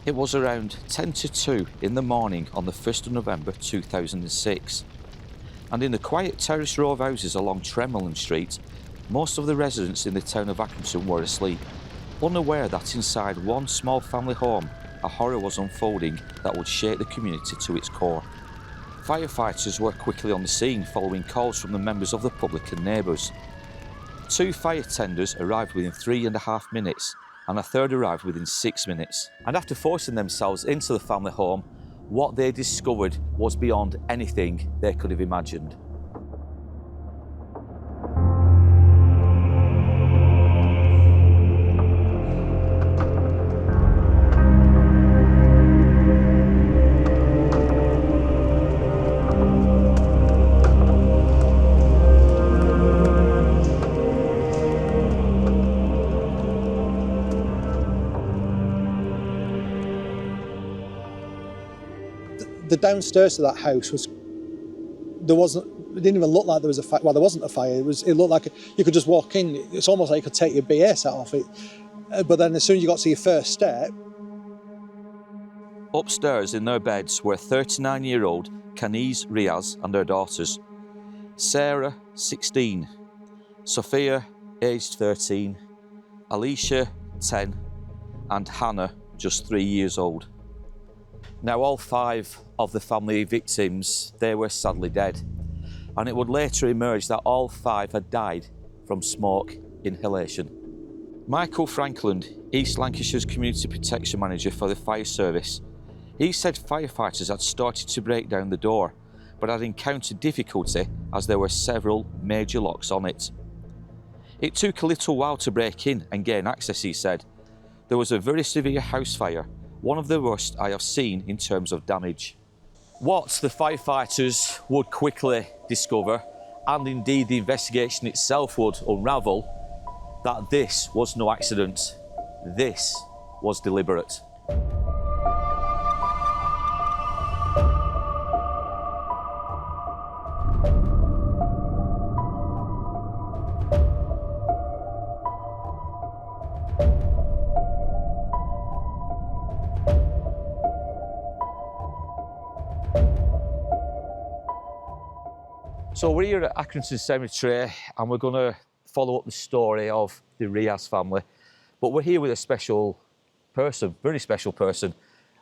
It was around 10 to 2 in the morning on the 1st of November 2006. And in the quiet terrace row of houses along Tremellen Street, most of the residents in the town of Accrington were asleep, unaware that inside one small family home, a horror was unfolding that would shake the community to its core. Firefighters were quickly on the scene following calls from the members of the public and neighbours. 2 fire tenders arrived within 3.5 minutes, and a third arrived within 6 minutes. And after forcing themselves into the family home, what they discovered was beyond anything they could have imagined. The downstairs to that house it didn't even look like there was a fire. Well, there wasn't a fire. It looked like you could just walk in. It's almost like you could take your BA set off it. But then as soon as you got to your first step. Upstairs in their beds were 39-year-old Riaz and her daughters. Sarah, 16, Sophia, aged 13, Alicia, 10, and Hannah, just 3 years old. Now, all 5 of the family victims, they were sadly dead, and it would later emerge that all 5 had died from smoke inhalation. Michael Frankland, East Lancashire's Community Protection Manager for the Fire Service, he said firefighters had started to break down the door, but had encountered difficulty as there were several major locks on it. It took a little while to break in and gain access, he said. There was a very severe house fire, one of the worst I have seen in terms of damage. What the firefighters would quickly discover, and indeed the investigation itself would unravel, that this was no accident. This was deliberate. So we're here at Accrington Cemetery and we're going to follow up the story of the Riaz family. But we're here with a special person, very special person.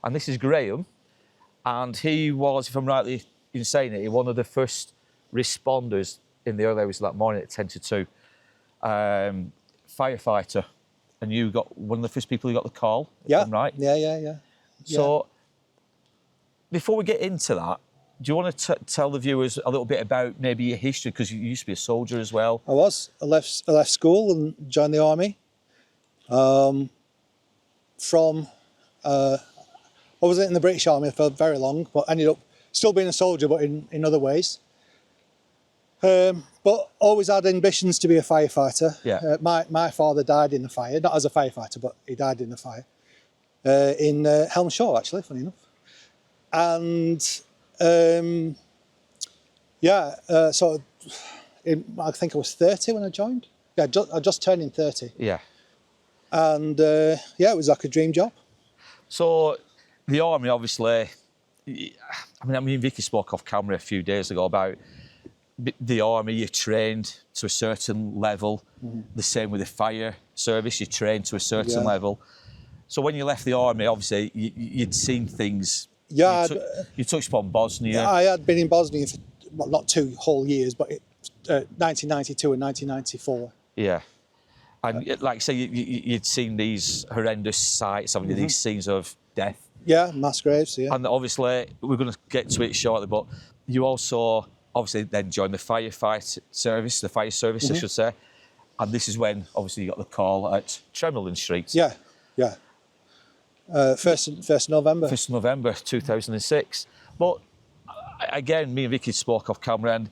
And this is Graham. And he was, if I'm rightly in saying it, one of the first responders in the early hours of that morning at 10 to 2. Firefighter. And you got one of the first people who got the call, if I'm right? Yeah. So before we get into that, do you want to tell the viewers a little bit about maybe your history? Because you used to be a soldier as well. I was. I left school and joined the army. I wasn't in the British Army for very long, but ended up still being a soldier, but in other ways. But always had ambitions to be a firefighter. Yeah. My father died in the fire, not as a firefighter, but he died in the fire. In Helmshire, actually, funny enough. And so I think I was 30 when I joined. Yeah, I just turned in 30. Yeah. And it was like a dream job. So the army, obviously, I mean, Vicky spoke off camera a few days ago about the army. You trained to a certain level. Mm-hmm. The same with the fire service. You trained to a certain level. So when you left the army, obviously, you'd seen things. Yeah, you touched upon Bosnia. Yeah, I had been in Bosnia for not 2 whole years, but 1992 and 1994. Yeah, and like I say, you'd seen these horrendous sights, haven't you? These scenes of death. Yeah, mass graves. Yeah, and obviously we're going to get to it shortly, but you also obviously then joined the firefight service, the fire service, I should say, and this is when obviously you got the call at Tremellen Street. Yeah. 1st November. 1st November 2006. But again, me and Vicky spoke off camera, and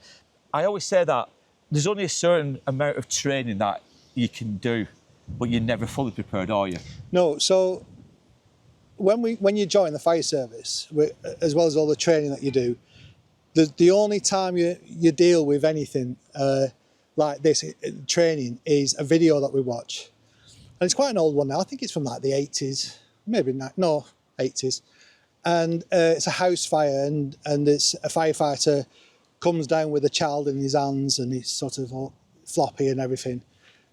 I always say that there's only a certain amount of training that you can do, but you're never fully prepared, are you? No. So when you join the fire service, as well as all the training that you do, the only time you deal with anything like this training is a video that we watch, and it's quite an old one now. I think it's from like the 80s. Maybe not. No, 80s. And it's a house fire, and it's a firefighter comes down with a child in his hands, and he's sort of all floppy and everything.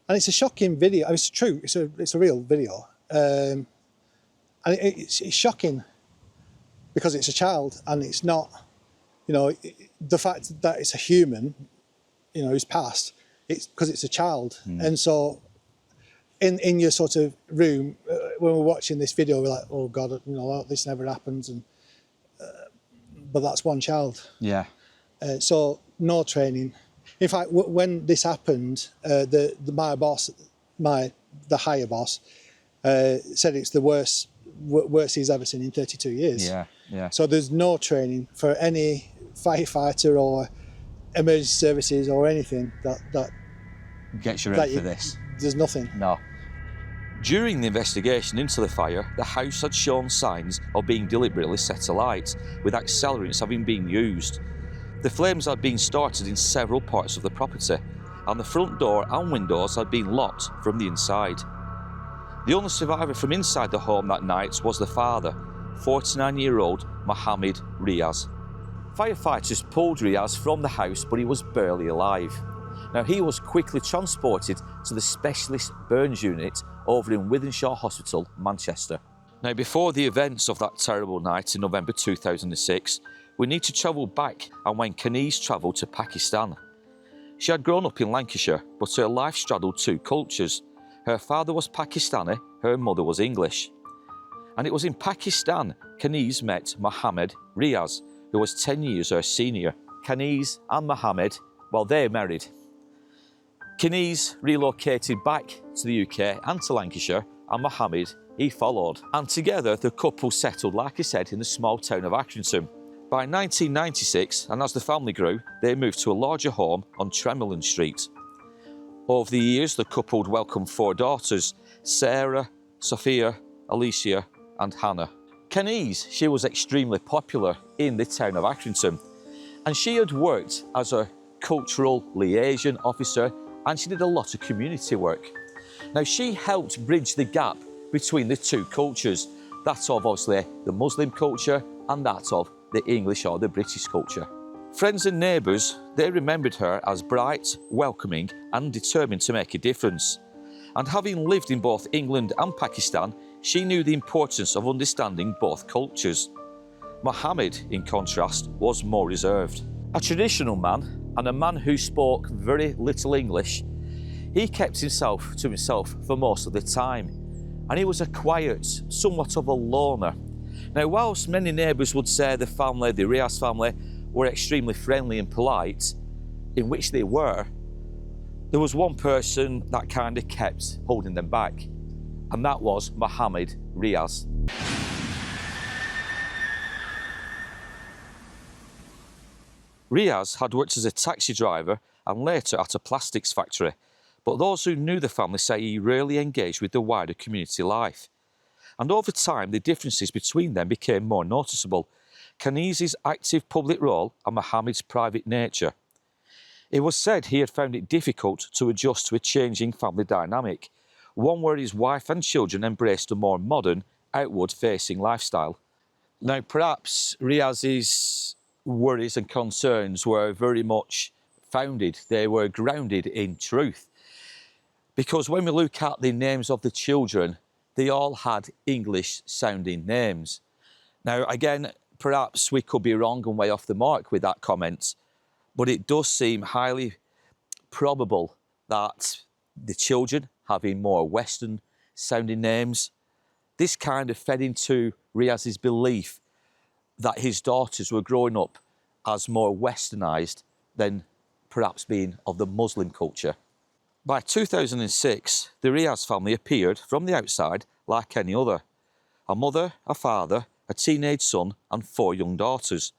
And it's a shocking video. I mean, it's true. It's a real video, and it's shocking because it's a child, and it's not, you know, the fact that it's a human, you know, who's passed. It's because it's a child, and so in your sort of room when we're watching this video, we're like, oh God, you know, this never happens, and but that's one child. Yeah. So no training. In fact, when this happened, my boss, the higher boss, said it's the worst he's ever seen in 32 years. Yeah, yeah. So there's no training for any firefighter or emergency services or anything that gets you ready for this. There's nothing. No. During the investigation into the fire, the house had shown signs of being deliberately set alight, with accelerants having been used. The flames had been started in several parts of the property, and the front door and windows had been locked from the inside. The only survivor from inside the home that night was the father, 49-year-old Mohammed Riaz. Firefighters pulled Riaz from the house, but he was barely alive. Now, he was quickly transported to the specialist burns unit over in Wythenshawe Hospital, Manchester. Now, before the events of that terrible night in November 2006, we need to travel back and when Kaniz travelled to Pakistan. She had grown up in Lancashire, but her life straddled two cultures. Her father was Pakistani, her mother was English. And it was in Pakistan Kaniz met Mohammed Riaz, who was 10 years her senior. Kaniz and Mohammed, well, they're married. Kaniz relocated back to the UK and to Lancashire, and Mohammed, he followed. And together, the couple settled, like I said, in the small town of Accrington. By 1996, and as the family grew, they moved to a larger home on Tremellen Street. Over the years, the couple had welcomed 4 daughters, Sarah, Sophia, Alicia, and Hannah. Kaniz, she was extremely popular in the town of Accrington, and she had worked as a cultural liaison officer, and she did a lot of community work. Now, she helped bridge the gap between the two cultures, that of obviously the Muslim culture and that of the English or the British culture. Friends and neighbours, they remembered her as bright, welcoming and determined to make a difference. And having lived in both England and Pakistan, she knew the importance of understanding both cultures. Mohammed, in contrast, was more reserved. A traditional man, and a man who spoke very little English, he kept himself to himself for most of the time, and he was a quiet, somewhat of a loner. Now, whilst many neighbours would say the Riaz family, were extremely friendly and polite, in which they were, there was one person that kind of kept holding them back, and that was Mohammed Riaz. Riaz had worked as a taxi driver and later at a plastics factory, but those who knew the family say he rarely engaged with the wider community life. And over time, the differences between them became more noticeable. Kaniz's active public role and Mohammed's private nature. It was said he had found it difficult to adjust to a changing family dynamic, one where his wife and children embraced a more modern, outward-facing lifestyle. Now, perhaps Riaz's worries and concerns were very much founded, they were grounded in truth. Because when we look at the names of the children, they all had English-sounding names. Now, again, perhaps we could be wrong and way off the mark with that comment, but it does seem highly probable that the children having more Western-sounding names, this kind of fed into Riaz's belief that his daughters were growing up as more westernised than perhaps being of the Muslim culture. By 2006, the Riaz family appeared from the outside like any other. A mother, a father, a teenage son and 4 young daughters.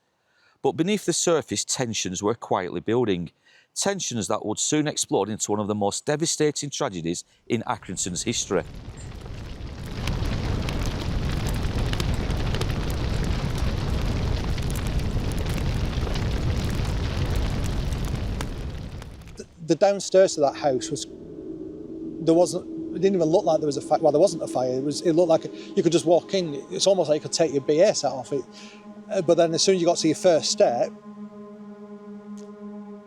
But beneath the surface, tensions were quietly building. Tensions that would soon explode into one of the most devastating tragedies in Accrington's history. The downstairs to that house there wasn't didn't even look like there was a fire. Well, there wasn't a fire. It looked like you could just walk in. It's almost like you could take your BS out of it. But then as soon as you got to your first step,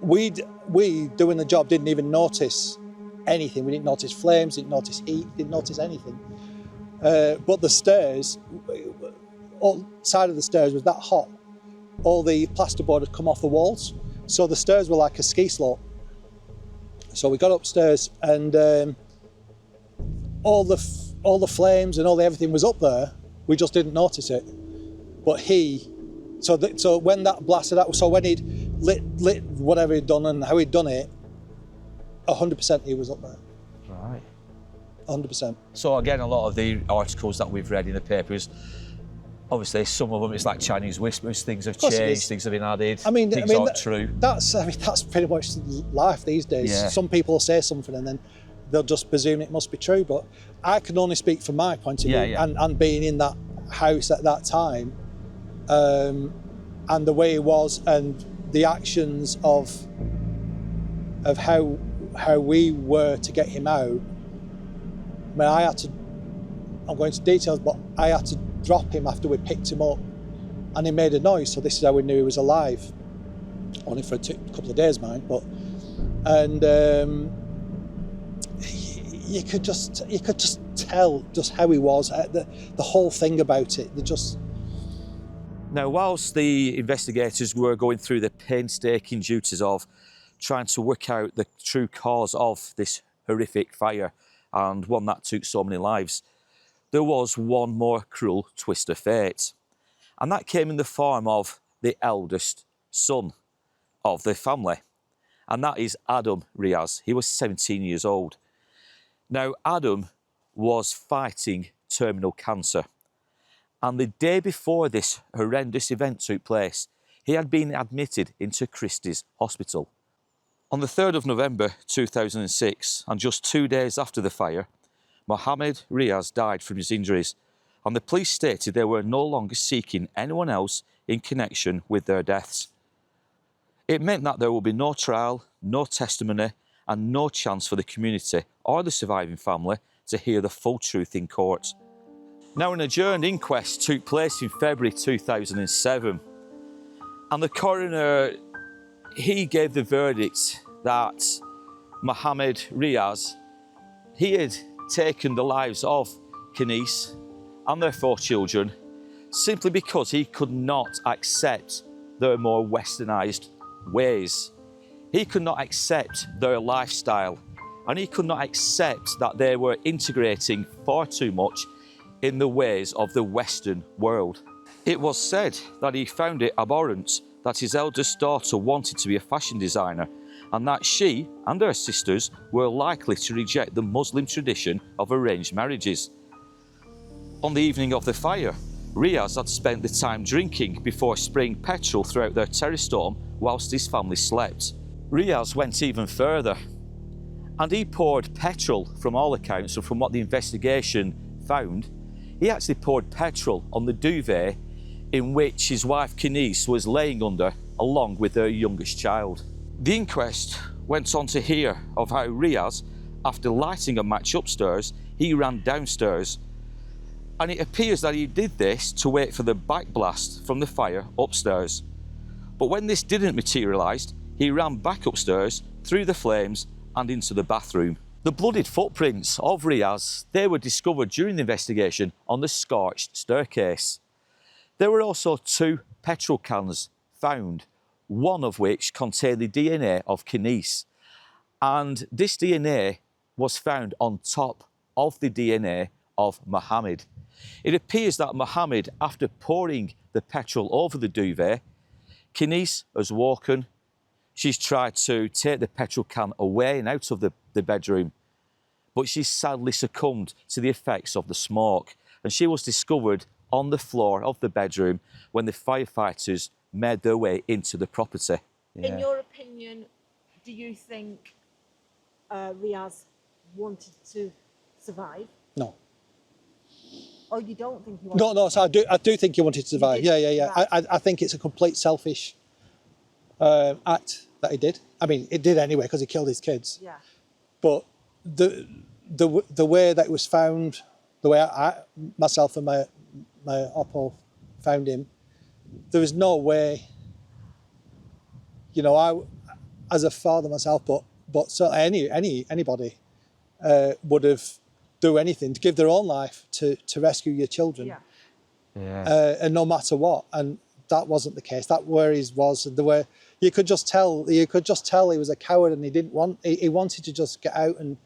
we doing the job didn't even notice anything. We didn't notice flames, didn't notice heat, didn't notice anything. But the stairs, all side of the stairs was that hot. All the plasterboard had come off the walls, so the stairs were like a ski slope. So we got upstairs, and all the flames and everything was up there. We just didn't notice it. But so when that blasted out, so when he'd lit whatever he'd done and how he'd done it, 100% he was up there. Right. 100%. So again, a lot of the articles that we've read in the papers, obviously some of them it's like Chinese whispers, things have changed, things have been added, things aren't true. That's pretty much life these days. Yeah. Some people will say something and then they'll just presume it must be true, but I can only speak from my point of view and being in that house at that time, and the way it was and the actions of how we were to get him out. I mean, I'm going into details, but I had to drop him after we picked him up, and he made a noise, so this is how we knew he was alive. Only for a couple of days, mind, but you could just tell just how he was, the whole thing about it. Now, whilst the investigators were going through the painstaking duties of trying to work out the true cause of this horrific fire, and one that took so many lives, there was one more cruel twist of fate. And that came in the form of the eldest son of the family. And that is Adam Riaz. He was 17 years old. Now, Adam was fighting terminal cancer. And the day before this horrendous event took place, he had been admitted into Christie's Hospital. On the 3rd of November 2006, and just 2 days after the fire, Mohammed Riaz died from his injuries, and the police stated they were no longer seeking anyone else in connection with their deaths. It meant that there will be no trial, no testimony, and no chance for the community or the surviving family to hear the full truth in court. Now, an adjourned inquest took place in February 2007, and the coroner, he gave the verdict that Mohammed Riaz, he had taken the lives of Kenise and their 4 children simply because he could not accept their more westernised ways. He could not accept their lifestyle, and he could not accept that they were integrating far too much in the ways of the Western world. It was said that he found it abhorrent that his eldest daughter wanted to be a fashion designer, and that she and her sisters were likely to reject the Muslim tradition of arranged marriages. On the evening of the fire, Riaz had spent the time drinking before spraying petrol throughout their terrace home whilst his family slept. Riaz went even further, and he poured petrol, from all accounts and from what the investigation found, he actually poured petrol on the duvet in which his wife Kenise was laying under, along with her youngest child. The inquest went on to hear of how Riaz, after lighting a match upstairs, he ran downstairs, and it appears that he did this to wait for the backblast from the fire upstairs. But when this didn't materialise, he ran back upstairs, through the flames and into the bathroom. The bloodied footprints of Riaz, they were discovered during the investigation on the scorched staircase. There were also 2 petrol cans found, one of which contained the DNA of Kenise, and this DNA was found on top of the DNA of Mohammed. It appears that Mohammed, after pouring the petrol over the duvet, Kenise has woken. She's tried to take the petrol can away and out of the bedroom, but she's sadly succumbed to the effects of the smoke, and she was discovered on the floor of the bedroom when the firefighters made their way into the property. In your opinion, do you think Riaz wanted to survive? No. Oh, you don't think he wanted No, so I do think he wanted to survive. Yeah. Right. I think it's a complete selfish act that he did. I mean, it did anyway because he killed his kids. Yeah. But the way that it was found, the way myself and my oppo found him, there was no way, you know, I, as a father myself, but certainly anybody would have do anything to give their own life to rescue your children. Yeah. Yeah. And no matter what. And that wasn't the case. That where he was, the way you could just tell he was a coward, and he wanted to just get out and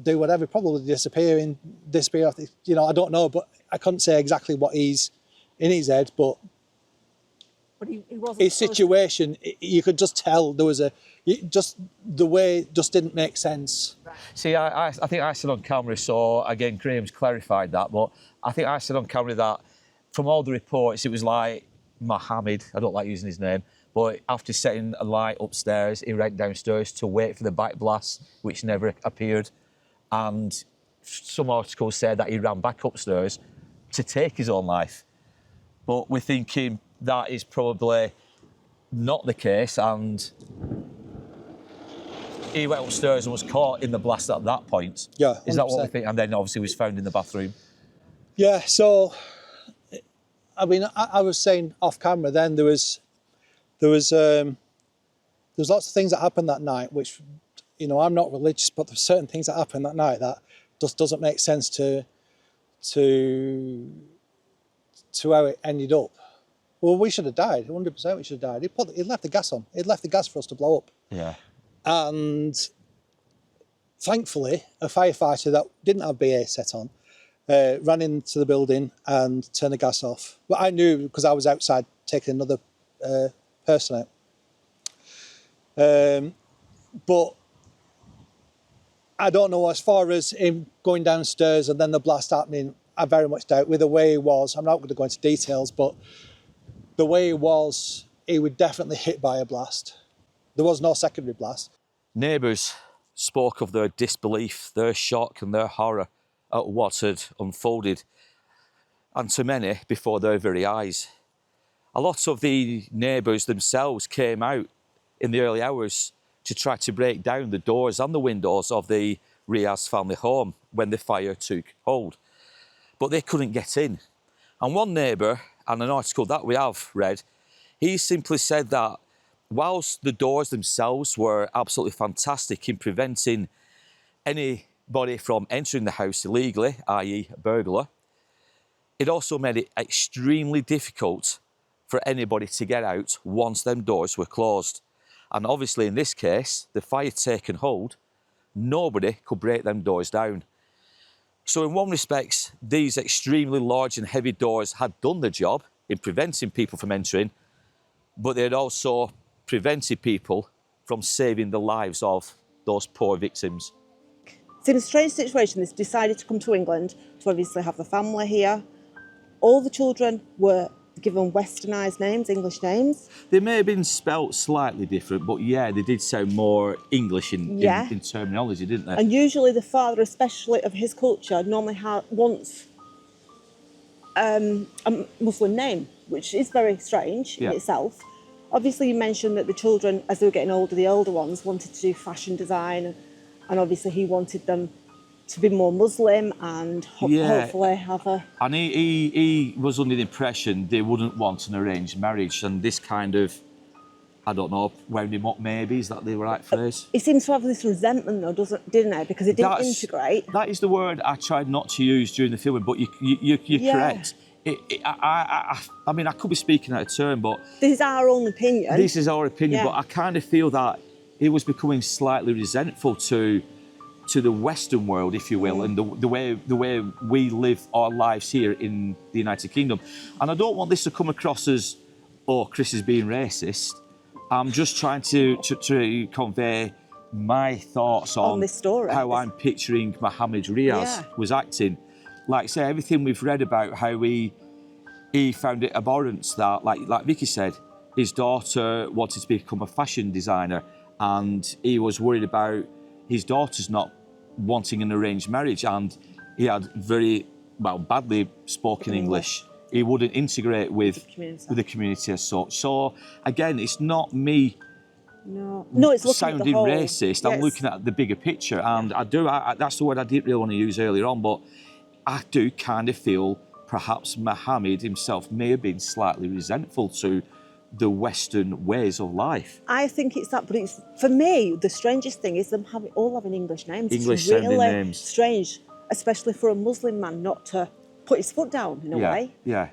do whatever, probably disappear. You know, I don't know, but I couldn't say exactly what he's in his head, but he wasn't his situation, you could just tell there was the way just didn't make sense. See, I think I said on camera, so again, Graham's clarified that, but I think I said on camera that from all the reports, it was like Mohammed, I don't like using his name, but after setting a light upstairs, he went downstairs to wait for the back blast, which never appeared. And some articles said that he ran back upstairs to take his own life. But we're thinking that is probably not the case, and he went upstairs and was caught in the blast at that point. Yeah, 100%. Is that what we think? And then obviously was found in the bathroom. Yeah, so I mean, I was saying off camera then there was lots of things that happened that night, which, you know, I'm not religious, but there's certain things that happened that night that just doesn't make sense to how it ended up. Well, we should have died. 100% we should have died. He left the gas on. He'd left the gas for us to blow up. Yeah. And thankfully, a firefighter that didn't have BA set on ran into the building and turned the gas off. But I knew because I was outside taking another person out. But I don't know, as far as him going downstairs and then the blast happening, I very much doubt. With the way he was, I'm not going to go into details, but the way he was definitely hit by a blast. There was no secondary blast. Neighbours spoke of their disbelief, their shock and their horror at what had unfolded, and to many before their very eyes. A lot of the neighbours themselves came out in the early hours to try to break down the doors and the windows of the Riaz family home when the fire took hold, but they couldn't get in. And one neighbour, and an article that we have read, he simply said that whilst the doors themselves were absolutely fantastic in preventing anybody from entering the house illegally, i.e. a burglar, it also made it extremely difficult for anybody to get out once them doors were closed. And obviously in this case, the fire taken hold, nobody could break them doors down. So in one respect, these extremely large and heavy doors had done the job in preventing people from entering, but they had also prevented people from saving the lives of those poor victims. It's in a strange situation. They've decided to come to England to obviously have the family here. All the children were given westernised names, English names. They may have been spelt slightly different, but yeah, they did sound more English in terminology, didn't they? And usually the father, especially of his culture, normally wants a Muslim name, which is very strange in itself. Obviously, you mentioned that the children, as they were getting older, the older ones, wanted to do fashion design, and obviously he wanted them to be more Muslim and hopefully have a... And he was under the impression they wouldn't want an arranged marriage, and this kind of, I don't know, wound him up maybe, is that the right phrase? He seems to have this resentment though, didn't he? Because it didn't integrate. That is the word I tried not to use during the filming, but you're correct. I mean, I could be speaking out of turn, but... This is our own opinion. This is our opinion, but I kind of feel that he was becoming slightly resentful to the Western world, if you will, and the way we live our lives here in the United Kingdom. And I don't want this to come across as, oh, Chris is being racist. I'm just trying to convey my thoughts on this story, how I'm picturing Mohammed Riaz was acting. Like, say, everything we've read about how he found it abhorrent that, like Vicky said, his daughter wanted to become a fashion designer, and he was worried about his daughter's not wanting an arranged marriage, and he had very, badly spoken English. He wouldn't integrate with the community as such. So, again, it's not me No, it's looking at the sounding whole. racist. I'm Yes. looking at the bigger picture, and that's the word I didn't really want to use earlier on, but I do kind of feel perhaps Muhammad himself may have been slightly resentful to the Western ways of life. I think it's that, but it's, for me, the strangest thing is them all having English names. English It's really sounding names. strange, especially for a Muslim man not to put his foot down in a way. Yeah.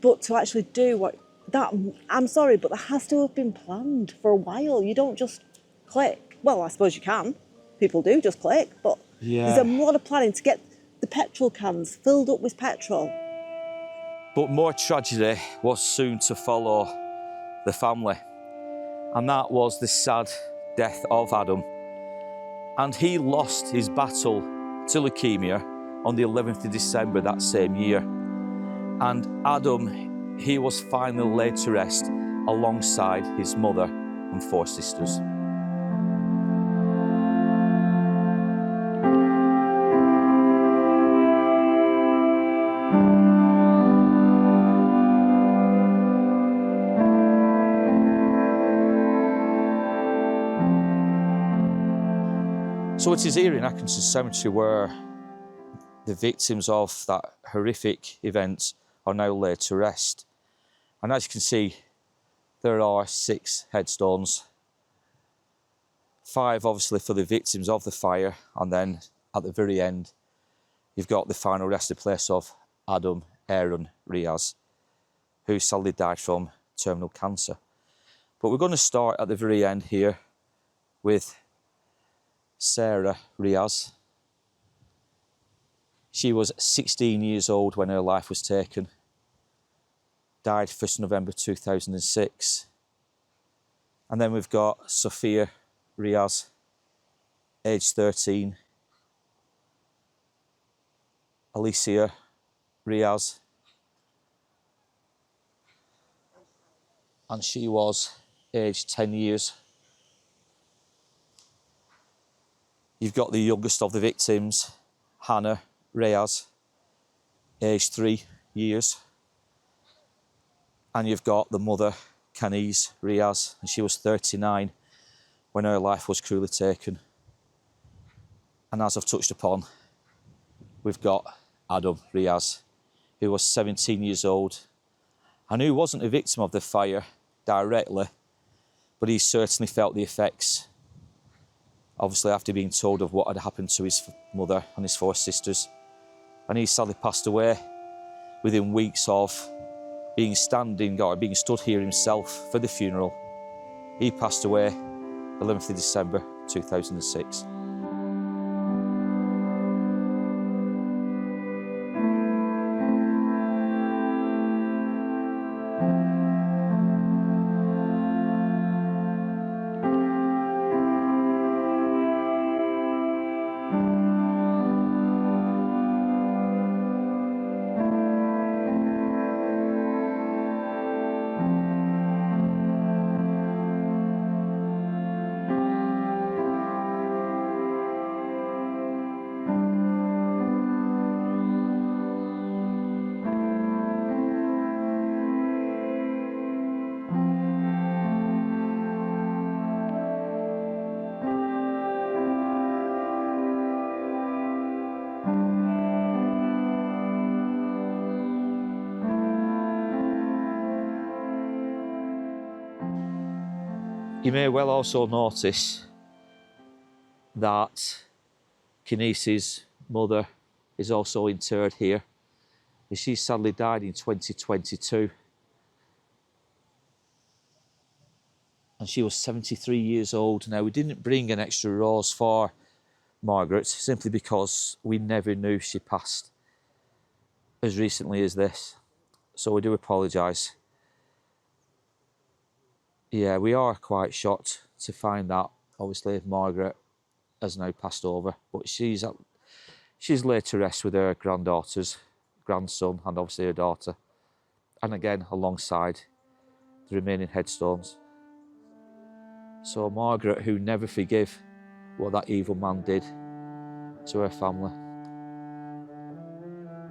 But to actually do that, I'm sorry, but that has to have been planned for a while. You don't just click. Well, I suppose you can. People do just click, but there's a lot of planning to get the petrol cans filled up with petrol. But more tragedy was soon to follow the family, and that was the sad death of Adam. And he lost his battle to leukemia on the 11th of December that same year. And Adam, he was finally laid to rest alongside his mother and 4 sisters. So it is here in Accrington Cemetery where the victims of that horrific event are now laid to rest. And as you can see, there are 6 headstones. 5 obviously for the victims of the fire, and then at the very end, you've got the final resting place of Adam Aaron Riaz, who sadly died from terminal cancer. But we're going to start at the very end here with Sarah Riaz. She was 16 years old when her life was taken. Died 1st November 2006. And then we've got Sophia Riaz, aged 13. Alicia Riaz. And she was aged 10 years. You've got the youngest of the victims, Hannah Riaz, aged 3 years. And you've got the mother, Kaniz Riaz, and she was 39 when her life was cruelly taken. And as I've touched upon, we've got Adam Riaz, who was 17 years old and who wasn't a victim of the fire directly, but he certainly felt the effects, obviously after being told of what had happened to his mother and his 4 sisters. And he sadly passed away within weeks of being stood here himself for the funeral. He passed away 11th of December 2006. You may well also notice that Kinese's mother is also interred here. She sadly died in 2022. And she was 73 years old. Now, we didn't bring an extra rose for Margaret simply because we never knew she passed as recently as this. So we do apologise. Yeah, we are quite shocked to find that, obviously, Margaret has now passed over, but she's laid to rest with her granddaughters, grandson, and obviously her daughter, and again alongside the remaining headstones. So Margaret, who never forgave what that evil man did to her family,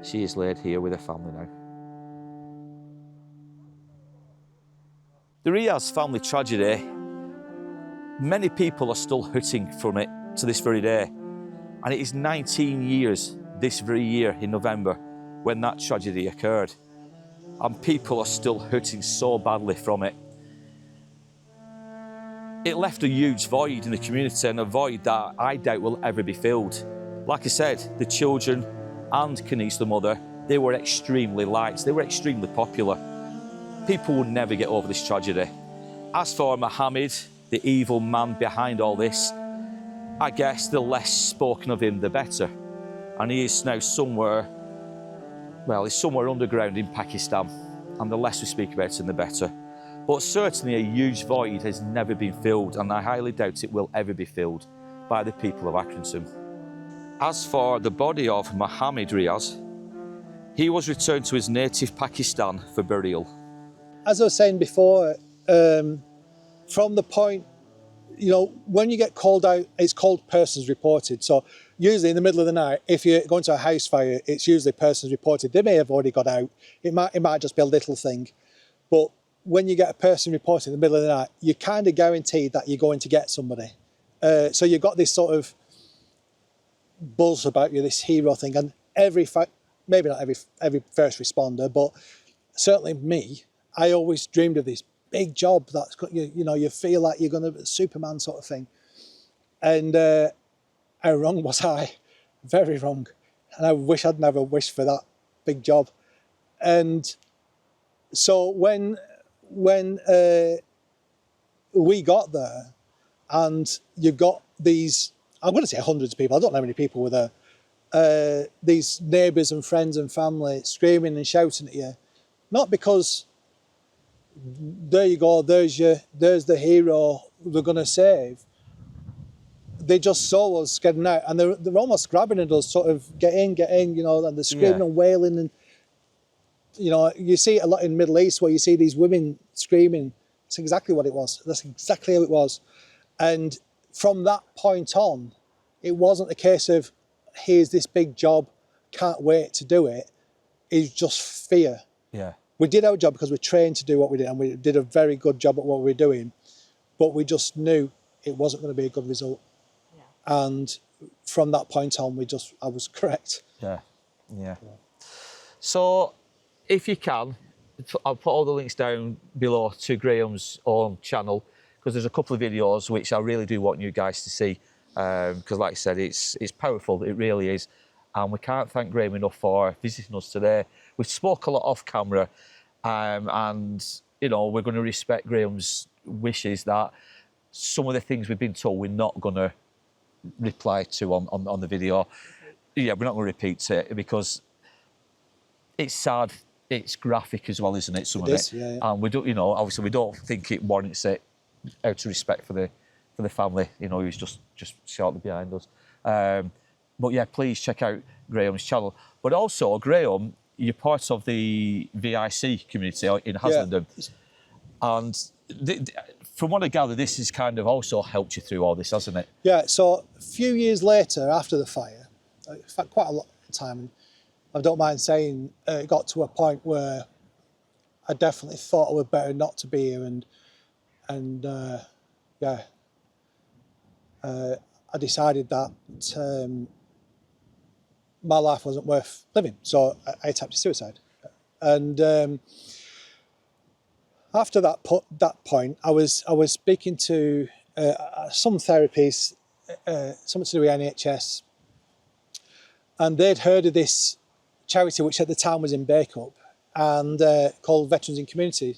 she is laid here with her family now. The Riaz family tragedy Many people are still hurting from it to this very day. And it is 19 years this very year in November when that tragedy occurred. And people are still hurting so badly from it. It left a huge void in the community, and a void that I doubt will ever be filled. Like I said, the children and Kenise, the mother, they were extremely liked, they were extremely popular. People will never get over this tragedy. As for Mohammed, the evil man behind all this, I guess the less spoken of him, the better. And he is now somewhere, well, he's somewhere underground in Pakistan. And the less we speak about him, the better. But certainly a huge void has never been filled, and I highly doubt it will ever be filled by the people of Accrington. As for the body of Mohammed Riaz, he was returned to his native Pakistan for burial. As I was saying before, from the point, you know, when you get called out, it's called persons reported. So usually in the middle of the night, if you're going to a house fire, it's usually persons reported. They may have already got out. It might just be a little thing. But when you get a person reported in the middle of the night, you're kind of guaranteed that you're going to get somebody. So you've got this sort of buzz about you, this hero thing. And maybe not every first responder, but certainly me, I always dreamed of this big job that's, you know, you feel like you're going to be Superman sort of thing. And how wrong was I? Very wrong. And I wish I'd never wished for that big job. And so when we got there, and you've got these, I'm going to say hundreds of people, I don't know how many people were there, these neighbours and friends and family screaming and shouting at you, not because there you go, there's the hero we're going to save. They just saw us getting out, and they're almost grabbing at us, sort of, get in, you know, and they're screaming and wailing. And, you know, you see it a lot in the Middle East where you see these women screaming. That's exactly what it was. That's exactly how it was. And from that point on, it wasn't a case of, here's this big job, can't wait to do it. It's just fear. Yeah. We did our job because we're trained to do what we did, and we did a very good job at what we were doing, but we just knew it wasn't going to be a good result. Yeah. And from that point on, I was correct. Yeah. So, if you can, I'll put all the links down below to Graham's own channel, because there's a couple of videos which I really do want you guys to see, because like I said, it's powerful, it really is. And we can't thank Graham enough for visiting us today. We spoke a lot off camera, and you know, we're going to respect Graham's wishes that some of the things we've been told we're not going to reply to on the video. Yeah, we're not going to repeat it because it's sad, it's graphic as well, isn't it? Some of it. Yeah. And we don't, you know, obviously we don't think it warrants it out of respect for the family, you know, who's just shortly behind us. But yeah, please check out Graham's channel. But also, Graham, you're part of the VIC community in Haslingden. Yeah. And from what I gather, this has kind of also helped you through all this, hasn't it? Yeah, so a few years later, after the fire, in fact, quite a lot of time, I don't mind saying, it got to a point where I definitely thought it would better not to be here, I decided that my life wasn't worth living, so I attempted suicide. And after that point, I was speaking to some therapies, something to do with NHS, and they'd heard of this charity which at the time was in Bake-Up, and called Veterans in Community.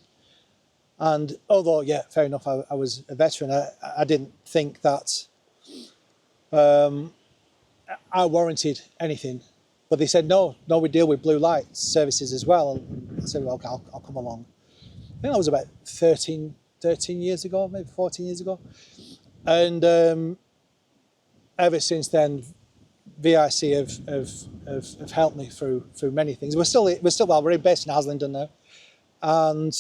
And although, yeah, fair enough, I was a veteran, I didn't think that I warranted anything. But they said, no, we deal with blue light services as well. And I said, well, okay, I'll come along. I think that was about 13 years ago, maybe 14 years ago. And ever since then, VIC have helped me through many things. We're based in Haslingden now, and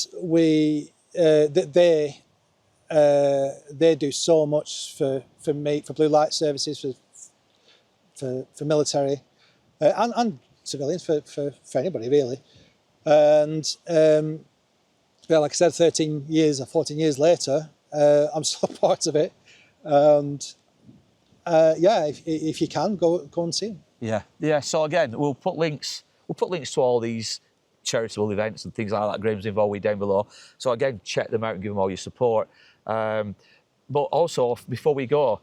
they do so much for me, for blue light services, for military, and civilians, for anybody really. And like I said, 13 years or 14 years later, I'm still part of it. And yeah, if you can, go and see them. Yeah, yeah. So again, we'll put links to all these charitable events and things like that Graham's involved with down below. So again, check them out and give them all your support. But also, before we go,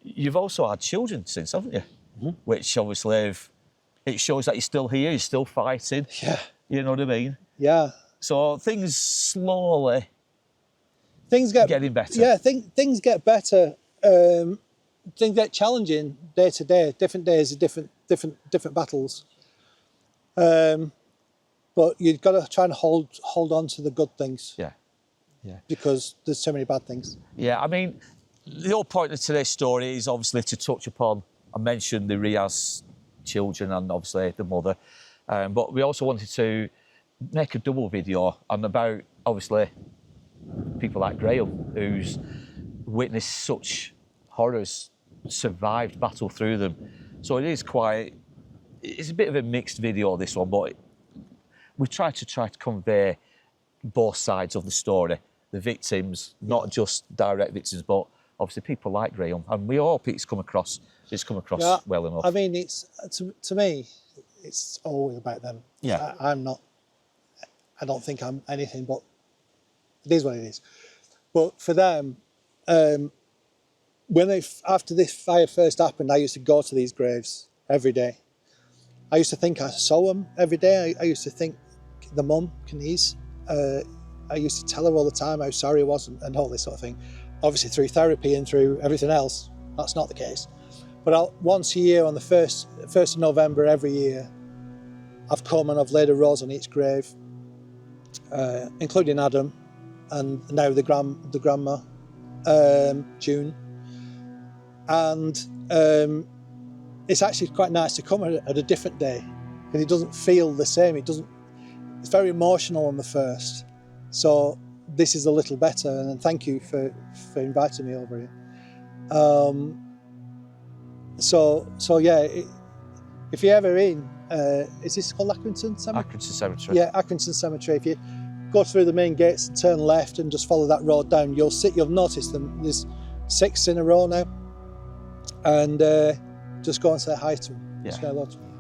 you've also had children since, haven't you? Mm-hmm. Which obviously, it shows that you're still here, you're still fighting. Yeah. You know what I mean? Yeah. So things slowly getting better. Yeah, things get better. Things get challenging day to day. Different days are different battles. But you've got to try and hold on to the good things. Yeah. Yeah. Because there's so many bad things. Yeah, I mean, the whole point of today's story is obviously to touch upon and mention the Riaz children and obviously the mother. But we also wanted to make a double video on about, obviously, people like Graham, who's witnessed such horrors, survived, battled through them. So it's a bit of a mixed video, this one, but we try to convey both sides of the story. The victims, not just direct victims, but obviously people like Graham, and we hope it's come across well enough. I mean, it's to me, it's always about them. Yeah. I don't think I'm anything, but it is what it is. But for them, after this fire first happened, I used to go to these graves every day. I used to think I saw them every day. I used to think the mum, Kenise, I used to tell her all the time how sorry I was and all this sort of thing. Obviously through therapy and through everything else, that's not the case. But once a year on the 1st of November every year, I've come and I've laid a rose on each grave, including Adam and now the grandma, June. And it's actually quite nice to come at a different day because it doesn't feel the same. It's very emotional on the 1st. So this is a little better, and thank you for inviting me over here. So yeah, if you're ever in, is this called Accrington Cemetery? Accrington Cemetery. Yeah, Accrington Cemetery. If you go through the main gates and turn left and just follow that road down, you'll notice them. There's 6 in a row now, and just go and say hi to them. Yeah. Say hello to them.